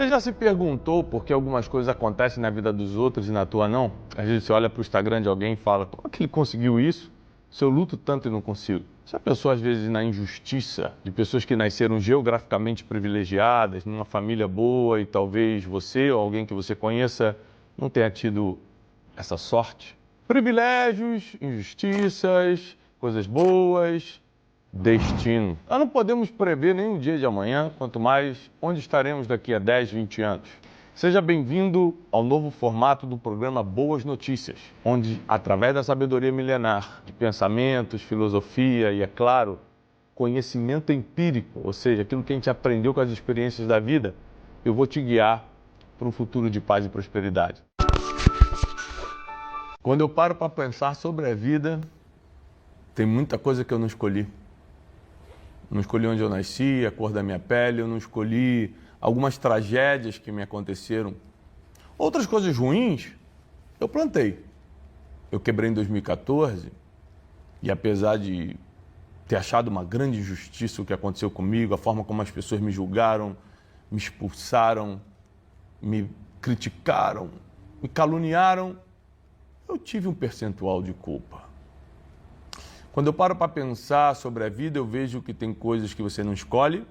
Você já se perguntou por que algumas coisas acontecem na vida dos outros e na tua não? Às vezes você olha para o Instagram de alguém e fala, como é que ele conseguiu isso? Se eu luto tanto e não consigo. Já pensou às vezes na injustiça de pessoas que nasceram geograficamente privilegiadas, numa família boa e talvez você ou alguém que você conheça não tenha tido essa sorte? Privilégios, injustiças, coisas boas, destino. Nós não podemos prever nem o dia de amanhã, quanto mais onde estaremos daqui a 10, 20 anos. Seja bem-vindo ao novo formato do programa Boas Notícias, onde, através da sabedoria milenar, de pensamentos, filosofia e, é claro, conhecimento empírico, ou seja, aquilo que a gente aprendeu com as experiências da vida, eu vou te guiar para um futuro de paz e prosperidade. Quando eu paro para pensar sobre a vida, tem muita coisa que eu não escolhi. Não escolhi onde eu nasci, a cor da minha pele, eu não escolhi algumas tragédias que me aconteceram. Outras coisas ruins, eu plantei. Eu quebrei em 2014 e apesar de ter achado uma grande injustiça o que aconteceu comigo, a forma como as pessoas me julgaram, me expulsaram, me criticaram, me caluniaram, eu tive um percentual de culpa. Quando eu paro para pensar sobre a vida, eu vejo que tem coisas que você não escolhe,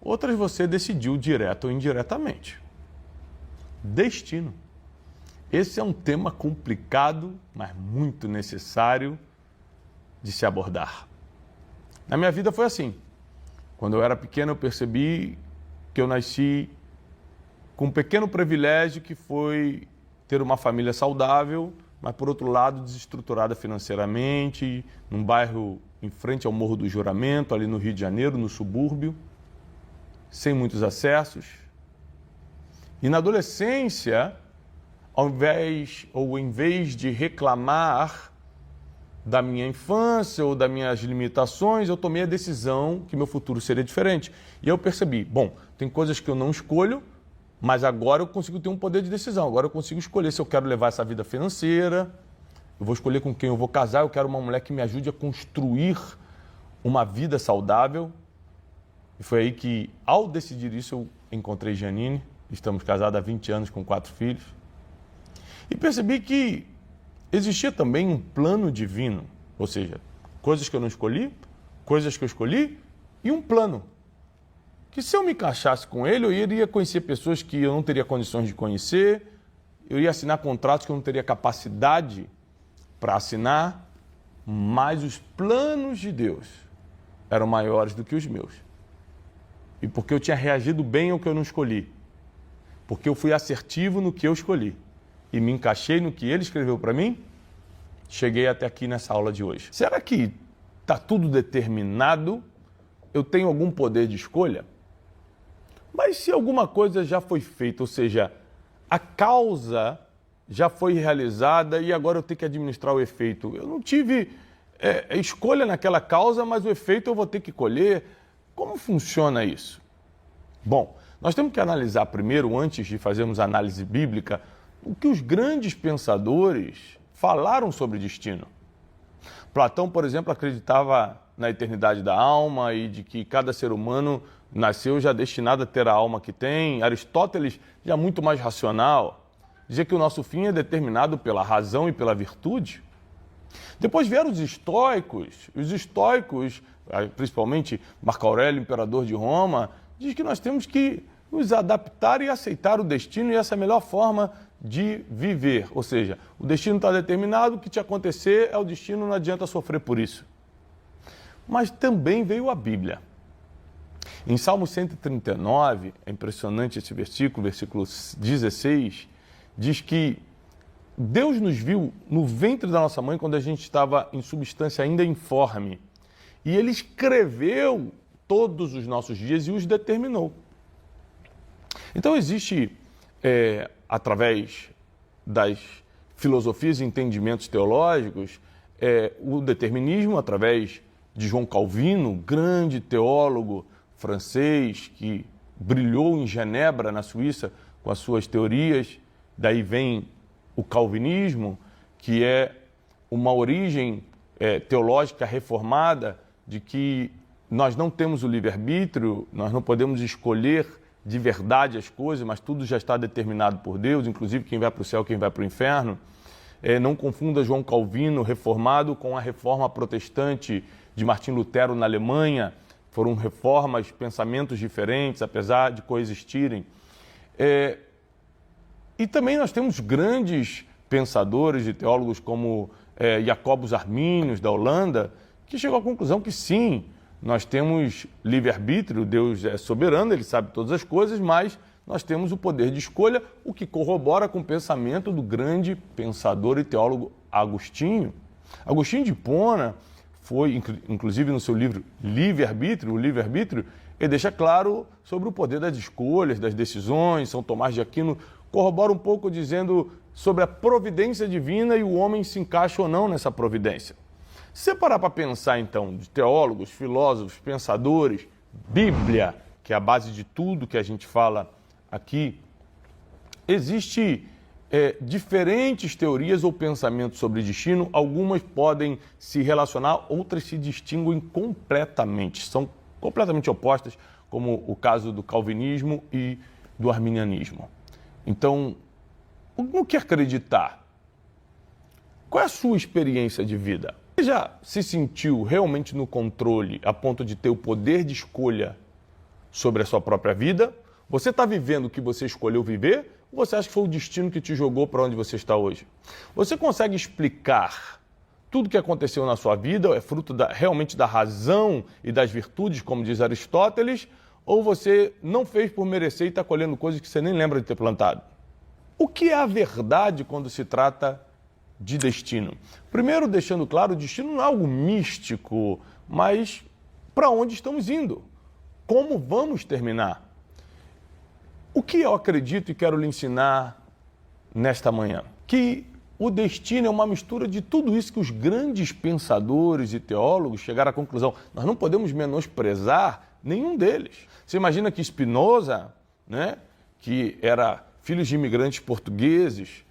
outras você decidiu direto ou indiretamente. Destino. Esse é um tema complicado, mas muito necessário de se abordar. Na minha vida foi assim. Quando eu era pequeno, eu percebi que eu nasci com um pequeno privilégio que foi ter uma família saudável, mas por outro lado desestruturada financeiramente, num bairro em frente ao Morro do Juramento, ali no Rio de Janeiro, no subúrbio, sem muitos acessos. E na adolescência, em vez de reclamar da minha infância ou das minhas limitações, eu tomei a decisão que meu futuro seria diferente. E eu percebi, bom, tem coisas que eu não escolho, mas agora eu consigo ter um poder de decisão. Agora eu consigo escolher se eu quero levar essa vida financeira, eu vou escolher com quem eu vou casar, eu quero uma mulher que me ajude a construir uma vida saudável. E foi aí que, ao decidir isso, eu encontrei Janine. Estamos casados há 20 anos com 4 filhos. E percebi que existia também um plano divino, ou seja, coisas que eu não escolhi, coisas que eu escolhi e um plano. Que se eu me encaixasse com ele, eu iria conhecer pessoas que eu não teria condições de conhecer, eu ia assinar contratos que eu não teria capacidade para assinar, mas os planos de Deus eram maiores do que os meus. E porque eu tinha reagido bem ao que eu não escolhi, porque eu fui assertivo no que eu escolhi e me encaixei no que ele escreveu para mim, cheguei até aqui nessa aula de hoje. Será que está tudo determinado? Eu tenho algum poder de escolha? Mas se alguma coisa já foi feita, ou seja, a causa já foi realizada e agora eu tenho que administrar o efeito. Eu não tive escolha naquela causa, mas o efeito eu vou ter que colher. Como funciona isso? Bom, nós temos que analisar primeiro, antes de fazermos a análise bíblica, o que os grandes pensadores falaram sobre destino. Platão, por exemplo, acreditava na eternidade da alma e de que cada ser humano nasceu já destinado a ter a alma que tem. Aristóteles, já muito mais racional, dizia que o nosso fim é determinado pela razão e pela virtude. Depois vieram os estoicos, principalmente Marco Aurélio, imperador de Roma, diz que nós temos que nos adaptar e aceitar o destino e essa é a melhor forma de viver. Ou seja, o destino está determinado, o que te acontecer é o destino, não adianta sofrer por isso. Mas também veio a Bíblia. Em Salmo 139, é impressionante esse versículo 16, diz que Deus nos viu no ventre da nossa mãe quando a gente estava em substância ainda informe. E Ele escreveu todos os nossos dias e os determinou. Então existe, através das filosofias e entendimentos teológicos, o determinismo, através de João Calvino, grande teólogo francês que brilhou em Genebra, na Suíça, com as suas teorias. Daí vem o calvinismo, que é uma origem teológica reformada de que nós não temos o livre-arbítrio, nós não podemos escolher de verdade as coisas, mas tudo já está determinado por Deus, inclusive quem vai para o céu, quem vai para o inferno. Não confunda João Calvino, reformado, com a reforma protestante de Martim Lutero na Alemanha. Foram reformas, pensamentos diferentes, apesar de coexistirem. E também nós temos grandes pensadores e teólogos como Jacobus Arminius, da Holanda, que chegou à conclusão que sim, nós temos livre-arbítrio, Deus é soberano, Ele sabe todas as coisas, mas nós temos o poder de escolha, o que corrobora com o pensamento do grande pensador e teólogo Agostinho. Agostinho de Hipona foi, inclusive no seu livro Livre-arbítrio, o livre-arbítrio, ele deixa claro sobre o poder das escolhas, das decisões. São Tomás de Aquino corrobora um pouco dizendo sobre a providência divina e o homem se encaixa ou não nessa providência. Se você parar para pensar, então, de teólogos, filósofos, pensadores, Bíblia, que é a base de tudo que a gente fala aqui, existe diferentes teorias ou pensamentos sobre destino. Algumas podem se relacionar, outras se distinguem completamente. São completamente opostas, como o caso do calvinismo e do arminianismo. Então, no que acreditar? Qual é a sua experiência de vida? Você já se sentiu realmente no controle a ponto de ter o poder de escolha sobre a sua própria vida? Você está vivendo o que você escolheu viver? Ou você acha que foi o destino que te jogou para onde você está hoje? Você consegue explicar tudo o que aconteceu na sua vida? É fruto realmente da razão e das virtudes, como diz Aristóteles? Ou você não fez por merecer e está colhendo coisas que você nem lembra de ter plantado? O que é a verdade quando se trata de destino? Primeiro, deixando claro, o destino não é algo místico, mas para onde estamos indo? Como vamos terminar? O que eu acredito e quero lhe ensinar nesta manhã? Que o destino é uma mistura de tudo isso que os grandes pensadores e teólogos chegaram à conclusão. Nós não podemos menosprezar nenhum deles. Você imagina que Spinoza, né, que era filho de imigrantes portugueses,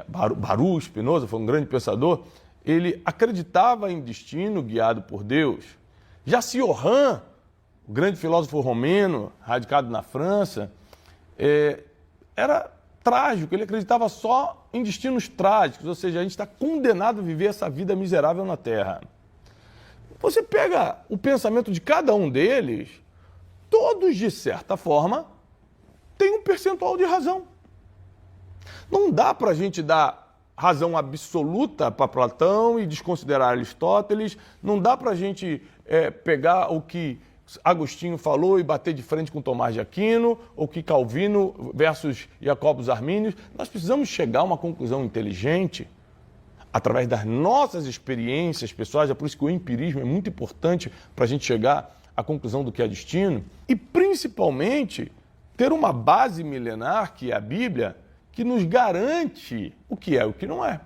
Baruch Spinoza foi um grande pensador, ele acreditava em destino guiado por Deus. Já Cioran, o grande filósofo romeno, radicado na França, era trágico, ele acreditava só em destinos trágicos, ou seja, a gente está condenado a viver essa vida miserável na Terra. Você pega o pensamento de cada um deles, todos, de certa forma, têm um percentual de razão. Não dá para a gente dar razão absoluta para Platão e desconsiderar Aristóteles, não dá para a gente pegar o que Agostinho falou e bater de frente com Tomás de Aquino, ou que Calvino versus Jacobus Arminius. Nós precisamos chegar a uma conclusão inteligente através das nossas experiências pessoais. É por isso que o empirismo é muito importante para a gente chegar à conclusão do que é destino, e principalmente ter uma base milenar, que é a Bíblia, que nos garante o que é e o que não é.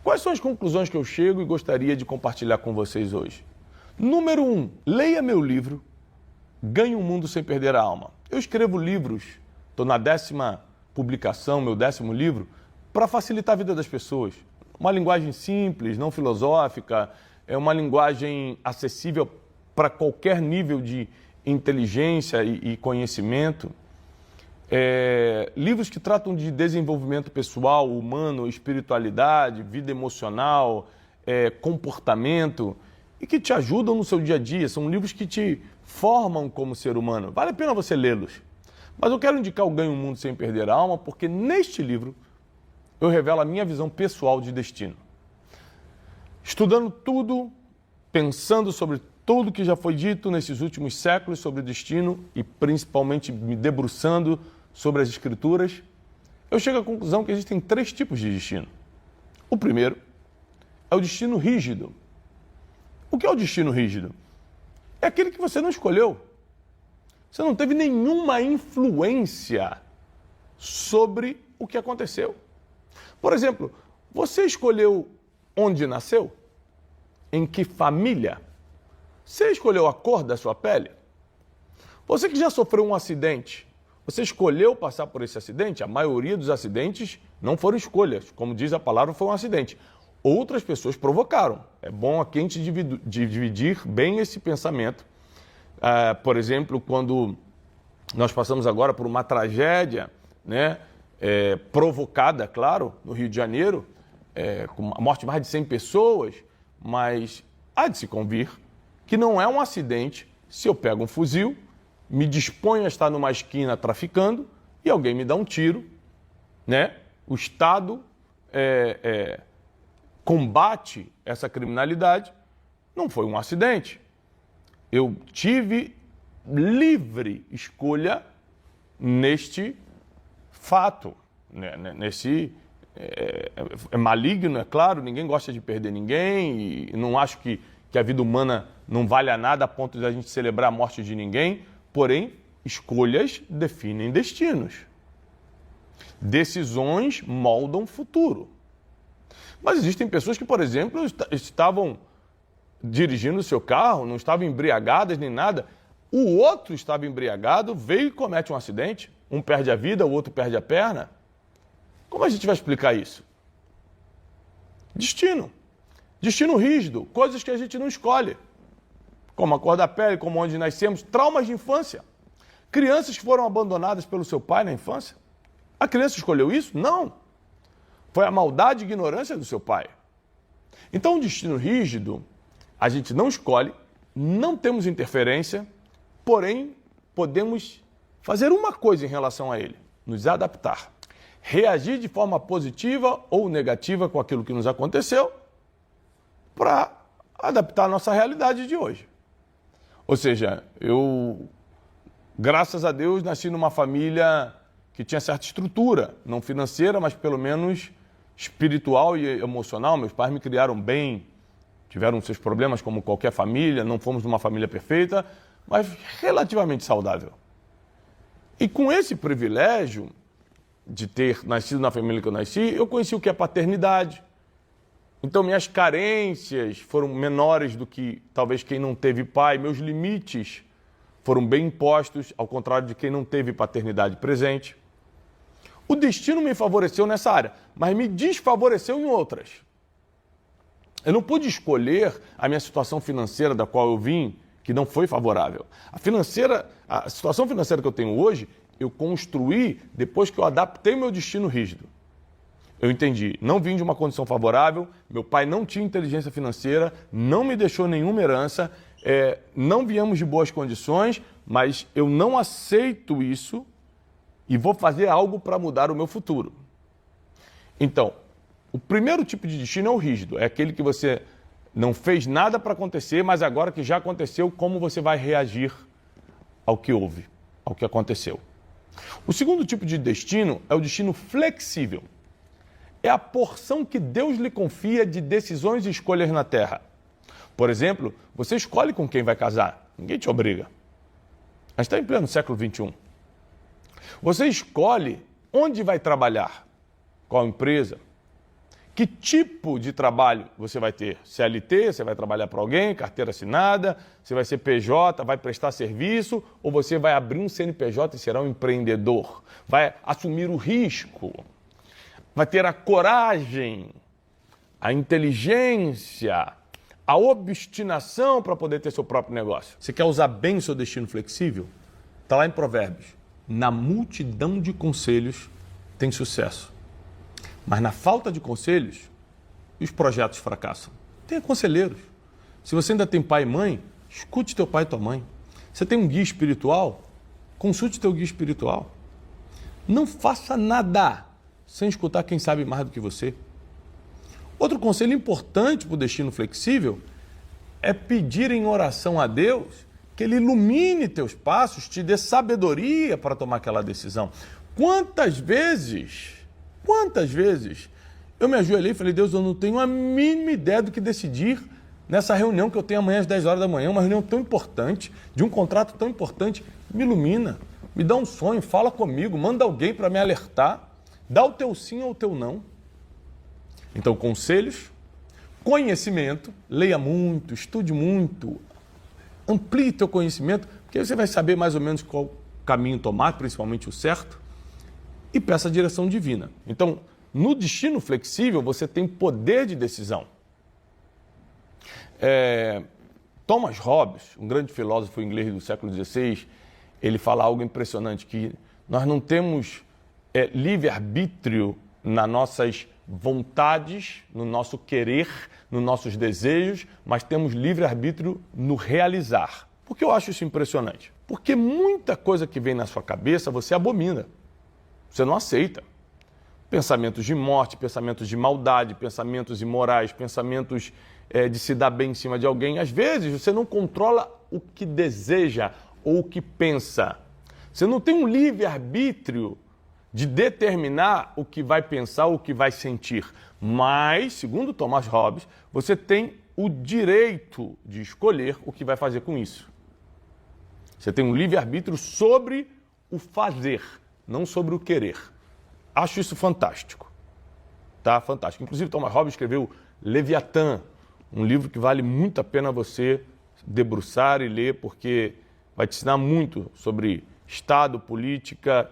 Quais são as conclusões que eu chego e gostaria de compartilhar com vocês hoje? Número 1, leia meu livro, Ganhe um Mundo Sem Perder a Alma. Eu escrevo livros, estou na 10ª publicação, meu 10º livro, para facilitar a vida das pessoas. Uma linguagem simples, não filosófica, é uma linguagem acessível para qualquer nível de inteligência e conhecimento. Livros que tratam de desenvolvimento pessoal, humano, espiritualidade, vida emocional, comportamento, e que te ajudam no seu dia a dia. São livros que te formam como ser humano. Vale a pena você lê-los. Mas eu quero indicar o Ganhe um Mundo Sem Perder a Alma, porque neste livro eu revelo a minha visão pessoal de destino. Estudando tudo, pensando sobre tudo que já foi dito nesses últimos séculos sobre o destino e principalmente me debruçando sobre as Escrituras, eu chego à conclusão que existem 3 tipos de destino. O primeiro é o destino rígido. O que é o destino rígido? É aquele que você não escolheu. Você não teve nenhuma influência sobre o que aconteceu. Por exemplo, você escolheu onde nasceu? Em que família? Você escolheu a cor da sua pele? Você que já sofreu um acidente, você escolheu passar por esse acidente? A maioria dos acidentes não foram escolhas. Como diz a palavra, foi um acidente. Outras pessoas provocaram. É bom aqui a gente dividir bem esse pensamento. Por exemplo, quando Nós passamos agora por uma tragédia, né, provocada, claro, no Rio de Janeiro, com a morte de mais de 100 pessoas, mas há de se convir que não é um acidente se eu pego um fuzil, me disponho a estar numa esquina traficando e alguém me dá um tiro, né? O Estado combate essa criminalidade, não foi um acidente. Eu tive livre escolha neste fato, né? É maligno, é claro, ninguém gosta de perder ninguém e não acho que a vida humana não vale a nada a ponto de a gente celebrar a morte de ninguém, porém, escolhas definem destinos. Decisões moldam o futuro. Mas existem pessoas que, por exemplo, estavam dirigindo o seu carro, não estavam embriagadas nem nada. O outro estava embriagado, veio e comete um acidente. Um perde a vida, o outro perde a perna. Como a gente vai explicar isso? Destino. Destino rígido, coisas que a gente não escolhe. Como a cor da pele, como onde nascemos, traumas de infância. Crianças que foram abandonadas pelo seu pai na infância. A criança escolheu isso? Não. Foi a maldade e ignorância do seu pai. Então, o destino rígido, a gente não escolhe, não temos interferência, porém, podemos fazer uma coisa em relação a ele: nos adaptar. Reagir de forma positiva ou negativa com aquilo que nos aconteceu para adaptar a nossa realidade de hoje. Ou seja, eu, graças a Deus, nasci numa família que tinha certa estrutura, não financeira, mas pelo menos espiritual e emocional. Meus pais me criaram bem, tiveram seus problemas como qualquer família, não fomos numa família perfeita, mas relativamente saudável. E com esse privilégio de ter nascido na família que eu nasci, eu conheci o que é paternidade. Então, minhas carências foram menores do que talvez quem não teve pai. Meus limites foram bem impostos, ao contrário de quem não teve paternidade presente. O destino me favoreceu nessa área, mas me desfavoreceu em outras. Eu não pude escolher a minha situação financeira da qual eu vim, que não foi favorável. A situação financeira que eu tenho hoje, eu construí depois que eu adaptei meu destino rígido. Eu entendi, não vim de uma condição favorável, meu pai não tinha inteligência financeira, não me deixou nenhuma herança, não viemos de boas condições, mas eu não aceito isso e vou fazer algo para mudar o meu futuro. Então, o primeiro tipo de destino é o rígido, é aquele que você não fez nada para acontecer, mas agora que já aconteceu, como você vai reagir ao que houve, ao que aconteceu. O segundo tipo de destino é o destino flexível. É a porção que Deus lhe confia de decisões e escolhas na terra. Por exemplo, você escolhe com quem vai casar, ninguém te obriga. A gente está em pleno século XXI. Você escolhe onde vai trabalhar, qual empresa, que tipo de trabalho você vai ter. CLT, você vai trabalhar para alguém, carteira assinada, você vai ser PJ, vai prestar serviço, ou você vai abrir um CNPJ e será um empreendedor. Vai assumir o risco, vai ter a coragem, a inteligência, a obstinação para poder ter seu próprio negócio. Você quer usar bem o seu destino flexível? Está lá em Provérbios. Na multidão de conselhos tem sucesso. Mas na falta de conselhos, os projetos fracassam. Tenha conselheiros. Se você ainda tem pai e mãe, escute teu pai e tua mãe. Você tem um guia espiritual? Consulte teu guia espiritual. Não faça nada sem escutar quem sabe mais do que você. Outro conselho importante para o destino flexível é pedir em oração a Deus que Ele ilumine teus passos, te dê sabedoria para tomar aquela decisão. Quantas vezes eu me ajoelhei e falei: Deus, eu não tenho a mínima ideia do que decidir nessa reunião que eu tenho amanhã às 10 horas da manhã, uma reunião tão importante, de um contrato tão importante. Me ilumina, me dá um sonho, fala comigo, manda alguém para me alertar, dá o teu sim ou o teu não. Então, conselhos, conhecimento, leia muito, estude muito, amplie teu conhecimento, porque você vai saber mais ou menos qual caminho tomar, principalmente o certo, e peça a direção divina. Então, no destino flexível, você tem poder de decisão. Thomas Hobbes, um grande filósofo inglês do século XVI, ele fala algo impressionante, que nós não temos livre-arbítrio nas nossas vontades, no nosso querer, nos nossos desejos, mas temos livre-arbítrio no realizar. Por que eu acho isso impressionante? Porque muita coisa que vem na sua cabeça você abomina, você não aceita. Pensamentos de morte, pensamentos de maldade, pensamentos imorais, pensamentos de se dar bem em cima de alguém. Às vezes você não controla o que deseja ou o que pensa. Você não tem um livre-arbítrio de determinar o que vai pensar, o que vai sentir. Mas, segundo Thomas Hobbes, você tem o direito de escolher o que vai fazer com isso. Você tem um livre-arbítrio sobre o fazer, não sobre o querer. Acho isso fantástico. Tá? Fantástico. Inclusive, Thomas Hobbes escreveu Leviatã, um livro que vale muito a pena você debruçar e ler, porque vai te ensinar muito sobre Estado, política,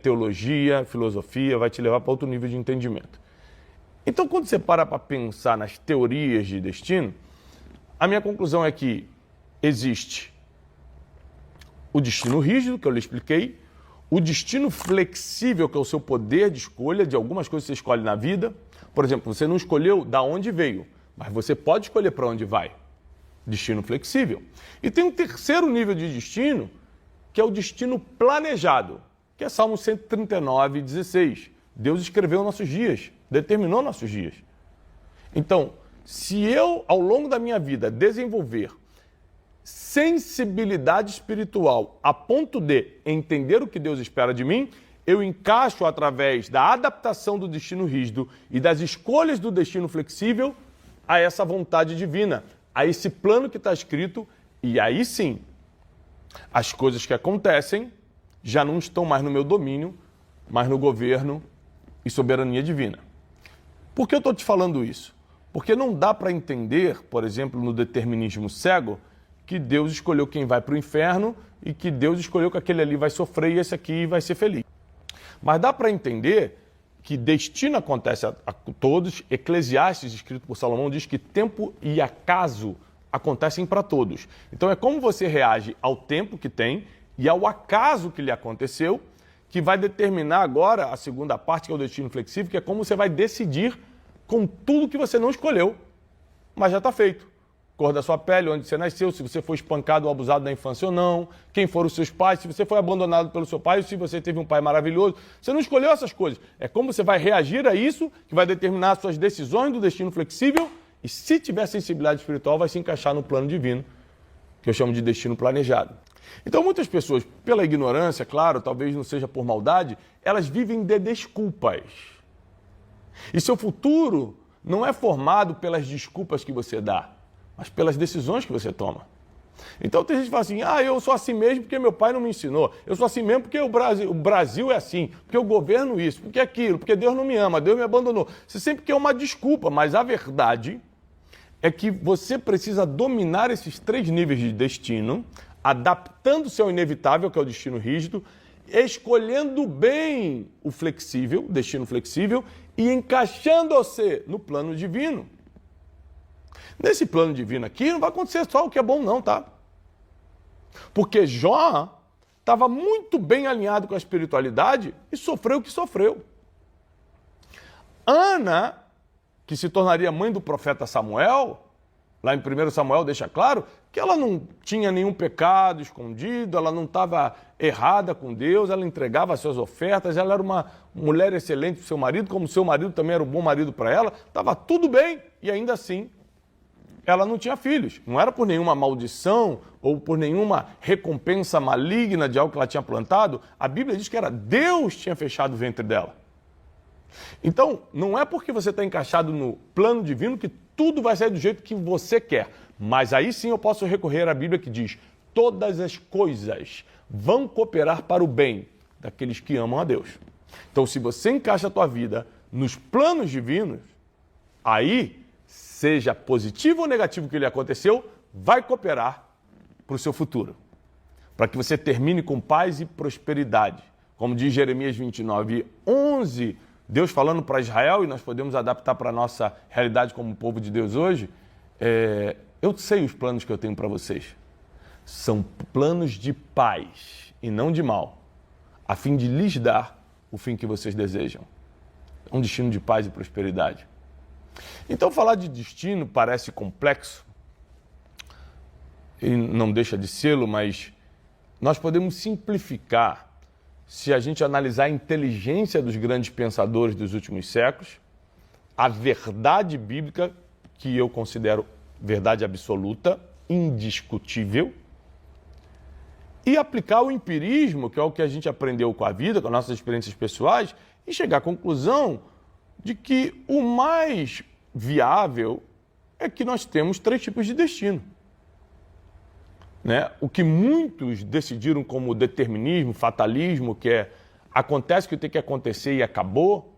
teologia, filosofia, vai te levar para outro nível de entendimento. Então, quando você para pensar nas teorias de destino, a minha conclusão é que existe o destino rígido, que eu lhe expliquei, o destino flexível, que é o seu poder de escolha de algumas coisas que você escolhe na vida. Por exemplo, você não escolheu da onde veio, mas você pode escolher para onde vai. Destino flexível. E tem um terceiro nível de destino, que é o destino planejado, que é Salmo 139, 16. Deus escreveu nossos dias, determinou nossos dias. Então, se eu, ao longo da minha vida, desenvolver sensibilidade espiritual a ponto de entender o que Deus espera de mim, eu encaixo através da adaptação do destino rígido e das escolhas do destino flexível a essa vontade divina, a esse plano que está escrito, e aí sim, as coisas que acontecem já não estão mais no meu domínio, mas no governo e soberania divina. Por que eu estou te falando isso? Porque não dá para entender, por exemplo, no determinismo cego, que Deus escolheu quem vai para o inferno e que Deus escolheu que aquele ali vai sofrer e esse aqui vai ser feliz. Mas dá para entender que destino acontece a todos. Eclesiastes, escrito por Salomão, diz que tempo e acaso acontecem para todos. Então é como você reage ao tempo que tem e ao acaso que lhe aconteceu, que vai determinar agora a segunda parte, que é o destino flexível, que é como você vai decidir com tudo que você não escolheu, mas já está feito. Cor da sua pele, onde você nasceu, se você foi espancado ou abusado na infância ou não, quem foram os seus pais, se você foi abandonado pelo seu pai ou se você teve um pai maravilhoso. Você não escolheu essas coisas. É como você vai reagir a isso que vai determinar as suas decisões do destino flexível e, se tiver sensibilidade espiritual, vai se encaixar no plano divino, que eu chamo de destino planejado. Então, muitas pessoas, pela ignorância, claro, talvez não seja por maldade, elas vivem de desculpas. E seu futuro não é formado pelas desculpas que você dá, mas pelas decisões que você toma. Então tem gente que fala assim, eu sou assim mesmo porque meu pai não me ensinou, eu sou assim mesmo porque o Brasil é assim, porque eu governo isso, porque aquilo, porque Deus não me ama, Deus me abandonou. Você sempre quer uma desculpa, mas a verdade é que você precisa dominar esses 3 níveis de destino, adaptando-se ao inevitável, que é o destino rígido, escolhendo bem o flexível, destino flexível, e encaixando-se no plano divino. Nesse plano divino aqui não vai acontecer só o que é bom não, tá? Porque Jó estava muito bem alinhado com a espiritualidade e sofreu o que sofreu. Ana, que se tornaria mãe do profeta Samuel, lá em 1 Samuel deixa claro que ela não tinha nenhum pecado escondido, ela não estava errada com Deus, ela entregava as suas ofertas, ela era uma mulher excelente para o seu marido, como seu marido também era um bom marido para ela, estava tudo bem e ainda assim ela não tinha filhos. Não era por nenhuma maldição ou por nenhuma recompensa maligna de algo que ela tinha plantado. A Bíblia diz que era Deus que tinha fechado o ventre dela. Então, não é porque você está encaixado no plano divino que tudo vai sair do jeito que você quer. Mas aí sim eu posso recorrer à Bíblia que diz: todas as coisas vão cooperar para o bem daqueles que amam a Deus. Então, se você encaixa a tua vida nos planos divinos, aí, seja positivo ou negativo o que lhe aconteceu, vai cooperar para o seu futuro. Para que você termine com paz e prosperidade. Como diz Jeremias 29, 11, Deus falando para Israel, e nós podemos adaptar para a nossa realidade como povo de Deus hoje, eu sei os planos que eu tenho para vocês. São planos de paz e não de mal, a fim de lhes dar o fim que vocês desejam. Um destino de paz e prosperidade. Então, falar de destino parece complexo, e não deixa de sê-lo, mas nós podemos simplificar se a gente analisar a inteligência dos grandes pensadores dos últimos séculos, a verdade bíblica, que eu considero verdade absoluta, indiscutível, e aplicar o empirismo, que é o que a gente aprendeu com a vida, com as nossas experiências pessoais, e chegar à conclusão de que o mais viável é que nós temos 3 tipos de destino. Né? O que muitos decidiram como determinismo, fatalismo, que é acontece o que tem que acontecer e acabou,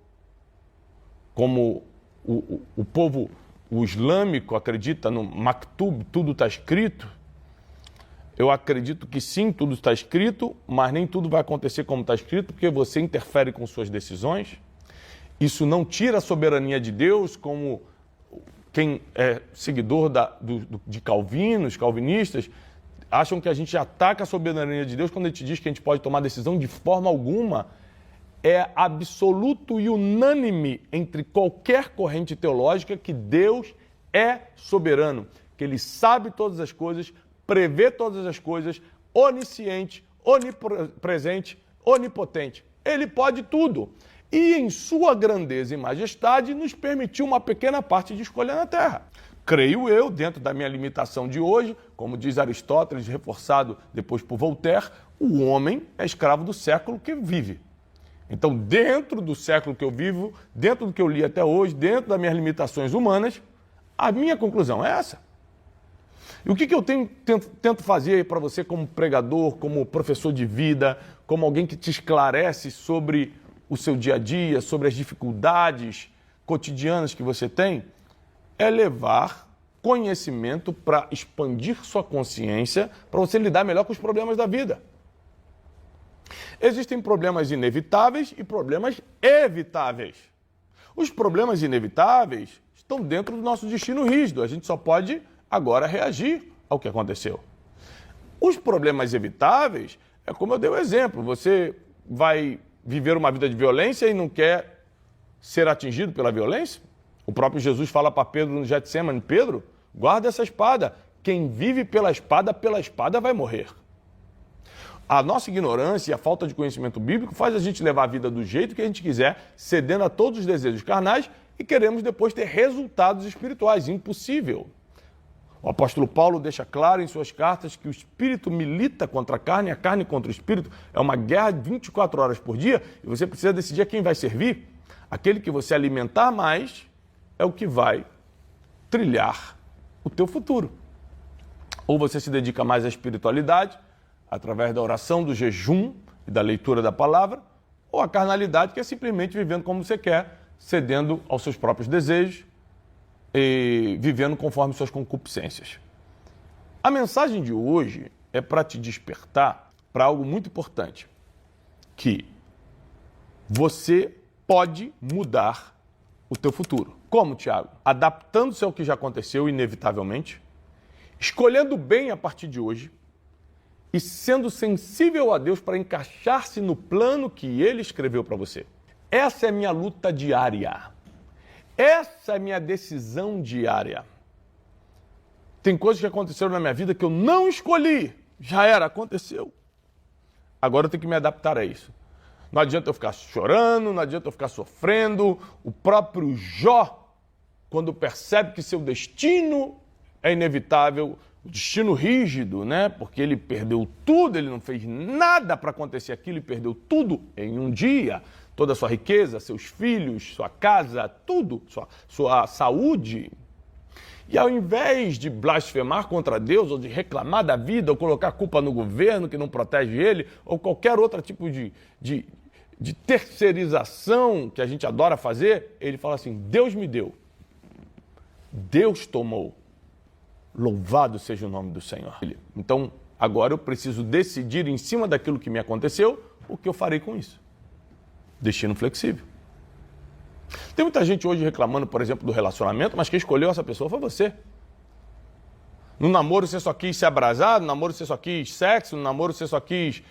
como o povo o islâmico acredita no maktub, tudo está escrito. Eu acredito que sim, tudo está escrito, mas nem tudo vai acontecer como está escrito, porque você interfere com suas decisões. Isso não tira a soberania de Deus, como quem é seguidor de Calvino, os calvinistas, acham que a gente ataca a soberania de Deus quando a gente diz que a gente pode tomar decisão de forma alguma. É absoluto e unânime entre qualquer corrente teológica que Deus é soberano, que Ele sabe todas as coisas, prevê todas as coisas, onisciente, onipresente, onipotente. Ele pode tudo. E em sua grandeza e majestade nos permitiu uma pequena parte de escolha na terra. Creio eu, dentro da minha limitação de hoje, como diz Aristóteles, reforçado depois por Voltaire, o homem é escravo do século que vive. Então, dentro do século que eu vivo, dentro do que eu li até hoje, dentro das minhas limitações humanas, a minha conclusão é essa. E o que eu tento fazer para você como pregador, como professor de vida, como alguém que te esclarece sobre o seu dia a dia, sobre as dificuldades cotidianas que você tem, é levar conhecimento para expandir sua consciência, para você lidar melhor com os problemas da vida. Existem problemas inevitáveis e problemas evitáveis. Os problemas inevitáveis estão dentro do nosso destino rígido. A gente só pode agora reagir ao que aconteceu. Os problemas evitáveis é como eu dei o exemplo. Você vai viver uma vida de violência e não quer ser atingido pela violência? O próprio Jesus fala para Pedro no Getsemane: Pedro, guarda essa espada. Quem vive pela espada vai morrer. A nossa ignorância e a falta de conhecimento bíblico faz a gente levar a vida do jeito que a gente quiser, cedendo a todos os desejos carnais e queremos depois ter resultados espirituais. Impossível. O apóstolo Paulo deixa claro em suas cartas que o espírito milita contra a carne contra o espírito. É uma guerra de 24 horas por dia e você precisa decidir a quem vai servir. Aquele que você alimentar mais é o que vai trilhar o teu futuro. Ou você se dedica mais à espiritualidade, através da oração, do jejum e da leitura da palavra, ou a carnalidade, que é simplesmente vivendo como você quer, cedendo aos seus próprios desejos e vivendo conforme suas concupiscências. A mensagem de hoje é para te despertar para algo muito importante, que você pode mudar o teu futuro. Como, Tiago? Adaptando-se ao que já aconteceu, inevitavelmente, escolhendo bem a partir de hoje, e sendo sensível a Deus para encaixar-se no plano que Ele escreveu para você. Essa é a minha luta diária. Essa é a minha decisão diária. Tem coisas que aconteceram na minha vida que eu não escolhi. Já era, aconteceu. Agora eu tenho que me adaptar a isso. Não adianta eu ficar chorando, não adianta eu ficar sofrendo. O próprio Jó, quando percebe que seu destino é inevitável, o destino rígido, né? Porque ele perdeu tudo, ele não fez nada para acontecer aquilo e perdeu tudo em um dia. Toda a sua riqueza, seus filhos, sua casa, tudo, sua saúde. E ao invés de blasfemar contra Deus, ou de reclamar da vida, ou colocar a culpa no governo que não protege ele, ou qualquer outro tipo de terceirização que a gente adora fazer, ele fala assim: Deus me deu, Deus tomou. Louvado seja o nome do Senhor. Então, agora eu preciso decidir em cima daquilo que me aconteceu, o que eu farei com isso. Destino flexível. Tem muita gente hoje reclamando, por exemplo, do relacionamento, mas quem escolheu essa pessoa foi você. No namoro você só quis se abrasar, no namoro você só quis sexo, no namoro você só quis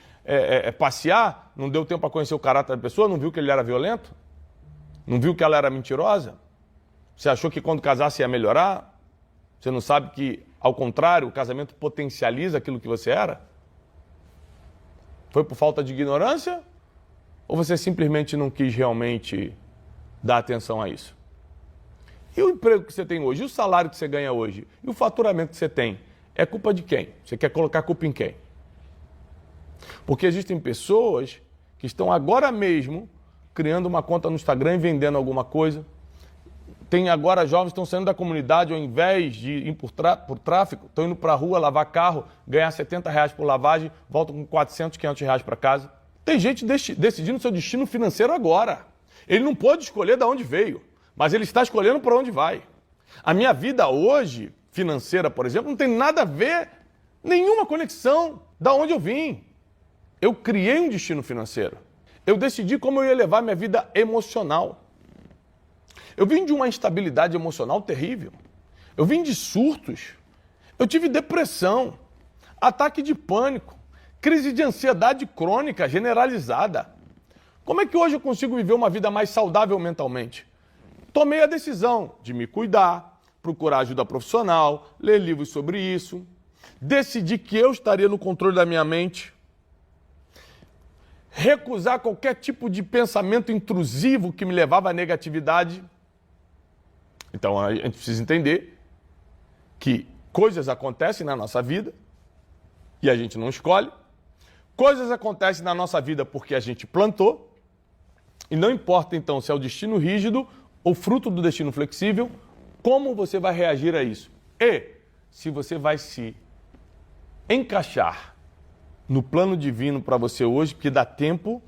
passear, não deu tempo para conhecer o caráter da pessoa, não viu que ele era violento? Não viu que ela era mentirosa? Você achou que quando casasse ia melhorar? Você não sabe que, ao contrário, o casamento potencializa aquilo que você era? Foi por falta de ignorância? Ou você simplesmente não quis realmente dar atenção a isso? E o emprego que você tem hoje? E o salário que você ganha hoje? E o faturamento que você tem? É culpa de quem? Você quer colocar a culpa em quem? Porque existem pessoas que estão agora mesmo criando uma conta no Instagram e vendendo alguma coisa. Tem agora jovens que estão saindo da comunidade, ao invés de ir por tráfico, estão indo para a rua lavar carro, ganhar R$70 por lavagem, voltam com 400, R$500 para casa. Tem gente decidindo seu destino financeiro agora. Ele não pode escolher de onde veio, mas ele está escolhendo para onde vai. A minha vida hoje, financeira, por exemplo, não tem nada a ver, nenhuma conexão da onde eu vim. Eu criei um destino financeiro. Eu decidi como eu ia levar minha vida emocional. Eu vim de uma instabilidade emocional terrível. Eu vim de surtos. Eu tive depressão, ataque de pânico, crise de ansiedade crônica generalizada. Como é que hoje eu consigo viver uma vida mais saudável mentalmente? Tomei a decisão de me cuidar, procurar ajuda profissional, ler livros sobre isso. Decidi que eu estaria no controle da minha mente. Recusar qualquer tipo de pensamento intrusivo que me levava à negatividade. Então a gente precisa entender que coisas acontecem na nossa vida e a gente não escolhe. Coisas acontecem na nossa vida porque a gente plantou. E não importa então se é o destino rígido ou fruto do destino flexível, como você vai reagir a isso. E se você vai se encaixar no plano divino para você hoje, que dá tempo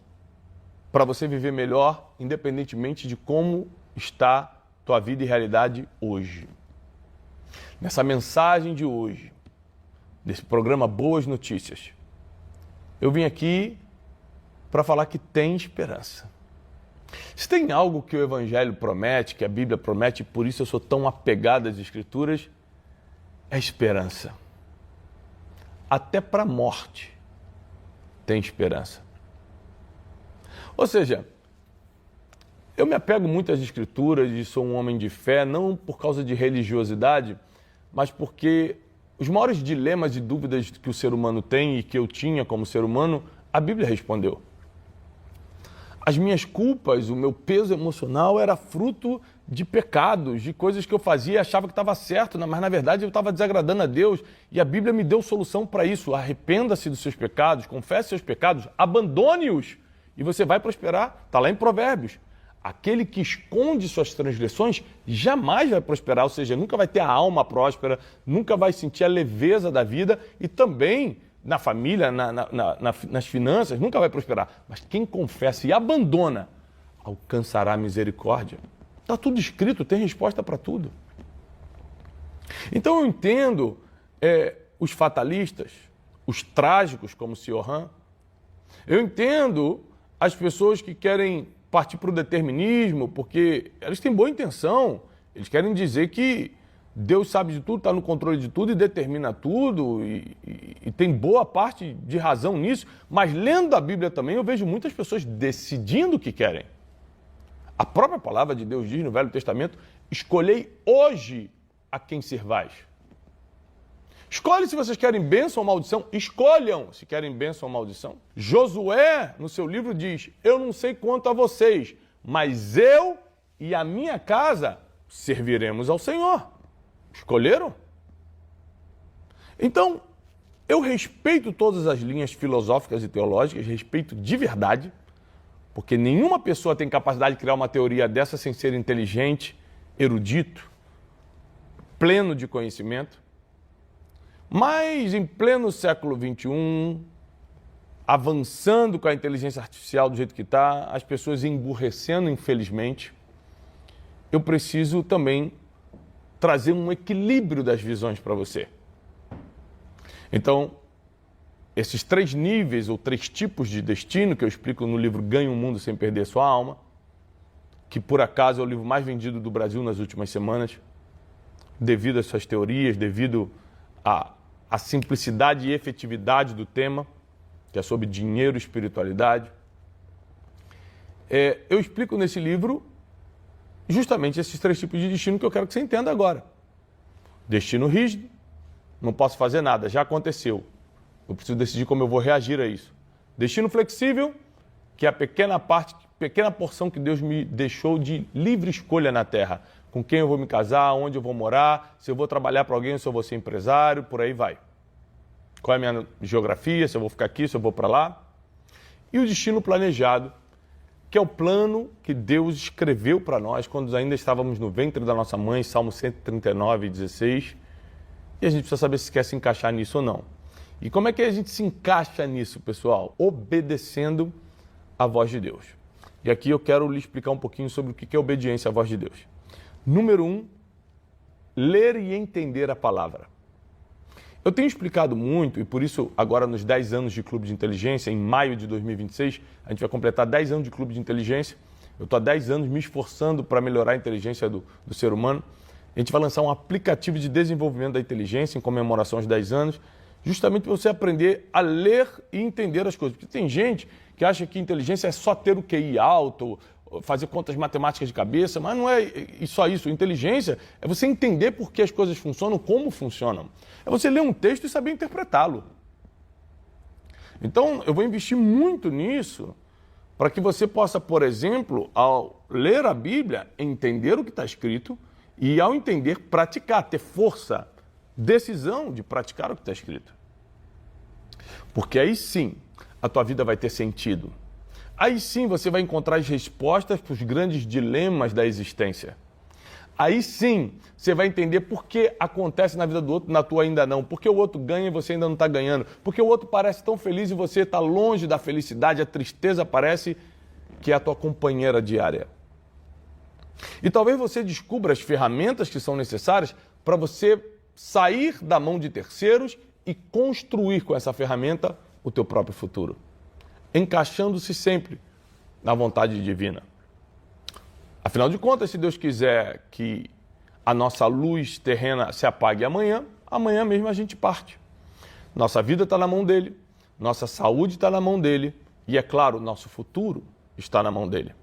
para você viver melhor, independentemente de como está tua vida e realidade hoje. Nessa mensagem de hoje, desse programa Boas Notícias, eu vim aqui para falar que tem esperança. Se tem algo que o Evangelho promete, que a Bíblia promete, e por isso eu sou tão apegado às Escrituras, é esperança. Até para a morte tem esperança. Ou seja, eu me apego muito às Escrituras e sou um homem de fé, não por causa de religiosidade, mas porque os maiores dilemas e dúvidas que o ser humano tem e que eu tinha como ser humano, a Bíblia respondeu. As minhas culpas, o meu peso emocional era fruto de pecados, de coisas que eu fazia e achava que estava certo, mas na verdade eu estava desagradando a Deus e a Bíblia me deu solução para isso. Arrependa-se dos seus pecados, confesse seus pecados, abandone-os e você vai prosperar. Está lá em Provérbios. Aquele que esconde suas transgressões jamais vai prosperar, ou seja, nunca vai ter a alma próspera, nunca vai sentir a leveza da vida e também na família, nas finanças, nunca vai prosperar. Mas quem confessa e abandona, alcançará misericórdia. Está tudo escrito, tem resposta para tudo. Então eu entendo os fatalistas, os trágicos como o Sr. Han. Eu entendo as pessoas que querem partir para o determinismo, porque eles têm boa intenção. Eles querem dizer que Deus sabe de tudo, está no controle de tudo e determina tudo e tem boa parte de razão nisso. Mas lendo a Bíblia também eu vejo muitas pessoas decidindo o que querem. A própria palavra de Deus diz no Velho Testamento, escolhei hoje a quem servais. Escolhe se vocês querem bênção ou maldição. Escolham se querem bênção ou maldição. Josué, no seu livro, diz, eu não sei quanto a vocês, mas eu e a minha casa serviremos ao Senhor. Escolheram? Então, eu respeito todas as linhas filosóficas e teológicas, respeito de verdade, porque nenhuma pessoa tem capacidade de criar uma teoria dessa sem ser inteligente, erudito, pleno de conhecimento. Mas em pleno século XXI, avançando com a inteligência artificial do jeito que está, as pessoas emburrecendo, infelizmente, eu preciso também trazer um equilíbrio das visões para você. Então, esses 3 níveis ou 3 tipos de destino que eu explico no livro Ganhe um Mundo Sem Perder Sua Alma, que por acaso é o livro mais vendido do Brasil nas últimas semanas, devido às suas teorias, devido à simplicidade e efetividade do tema. que é sobre dinheiro e espiritualidade. Eu explico nesse livro justamente esses 3 tipos de destino que eu quero que você entenda agora. Destino rígido, não posso fazer nada, já aconteceu. Eu preciso decidir como eu vou reagir a isso. Destino flexível, que é a pequena porção que Deus me deixou de livre escolha na terra. Com quem eu vou me casar, onde eu vou morar, se eu vou trabalhar para alguém, se eu vou ser empresário, por aí vai. Qual é a minha geografia, se eu vou ficar aqui, se eu vou para lá. E o destino planejado, que é o plano que Deus escreveu para nós quando ainda estávamos no ventre da nossa mãe, Salmo 139, 16. E a gente precisa saber se quer se encaixar nisso ou não. E como é que a gente se encaixa nisso, pessoal? Obedecendo a voz de Deus. E aqui eu quero lhe explicar um pouquinho sobre o que é obediência à voz de Deus. Número 1, ler e entender a palavra. Eu tenho explicado muito, e por isso agora nos 10 anos de Clube de Inteligência, em maio de 2026, a gente vai completar 10 anos de Clube de Inteligência. Eu estou há 10 anos me esforçando para melhorar a inteligência do ser humano. A gente vai lançar um aplicativo de desenvolvimento da inteligência em comemoração aos 10 anos, justamente para você aprender a ler e entender as coisas. Porque tem gente que acha que inteligência é só ter o QI alto, fazer contas matemáticas de cabeça, mas não é só isso. Inteligência é você entender por que as coisas funcionam, como funcionam. É você ler um texto e saber interpretá-lo. Então, eu vou investir muito nisso para que você possa, por exemplo, ao ler a Bíblia, entender o que está escrito e, ao entender, praticar, ter força, decisão de praticar o que está escrito. Porque aí sim, a tua vida vai ter sentido. Aí sim você vai encontrar as respostas para os grandes dilemas da existência. Aí sim você vai entender por que acontece na vida do outro, na tua ainda não. Por que o outro ganha e você ainda não está ganhando. Por que o outro parece tão feliz e você está longe da felicidade. A tristeza parece que é a tua companheira diária. E talvez você descubra as ferramentas que são necessárias para você sair da mão de terceiros e construir com essa ferramenta o teu próprio futuro, encaixando-se sempre na vontade divina. Afinal de contas, se Deus quiser que a nossa luz terrena se apague amanhã, amanhã mesmo a gente parte. Nossa vida está na mão dele, nossa saúde está na mão dele e, é claro, nosso futuro está na mão dele.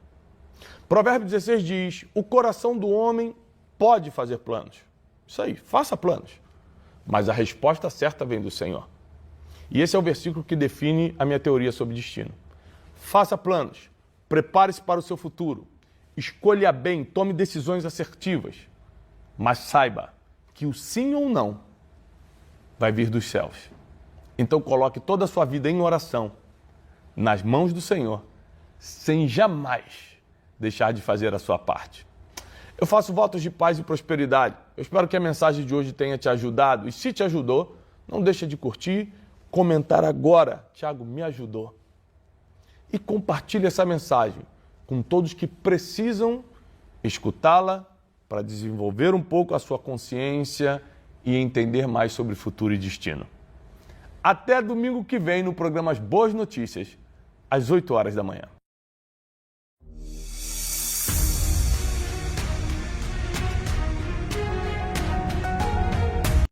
Provérbio 16 diz, o coração do homem pode fazer planos. Isso aí, faça planos. Mas a resposta certa vem do Senhor. E esse é o versículo que define a minha teoria sobre destino. Faça planos, prepare-se para o seu futuro, escolha bem, tome decisões assertivas, mas saiba que o sim ou não vai vir dos céus. Então coloque toda a sua vida em oração, nas mãos do Senhor, sem jamais deixar de fazer a sua parte. Eu faço votos de paz e prosperidade. Eu espero que a mensagem de hoje tenha te ajudado. E se te ajudou, não deixa de curtir, comentar agora. Tiago, me ajudou. E compartilhe essa mensagem com todos que precisam escutá-la para desenvolver um pouco a sua consciência e entender mais sobre futuro e destino. Até domingo que vem no programa As Boas Notícias, às 8 horas da manhã.